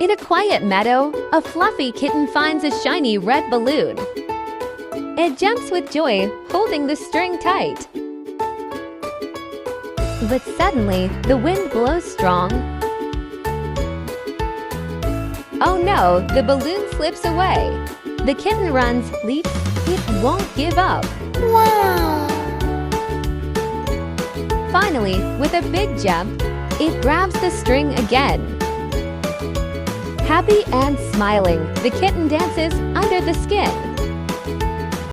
In a quiet meadow, a fluffy kitten finds a shiny red balloon. It jumps with joy, holding the string tight. But suddenly, the wind blows strong. Oh no, the balloon slips away. The kitten runs, leaps, it won't give up. Wow! Finally, with a big jump, it grabs the string again. Happy and smiling, the kitten dances under the skin.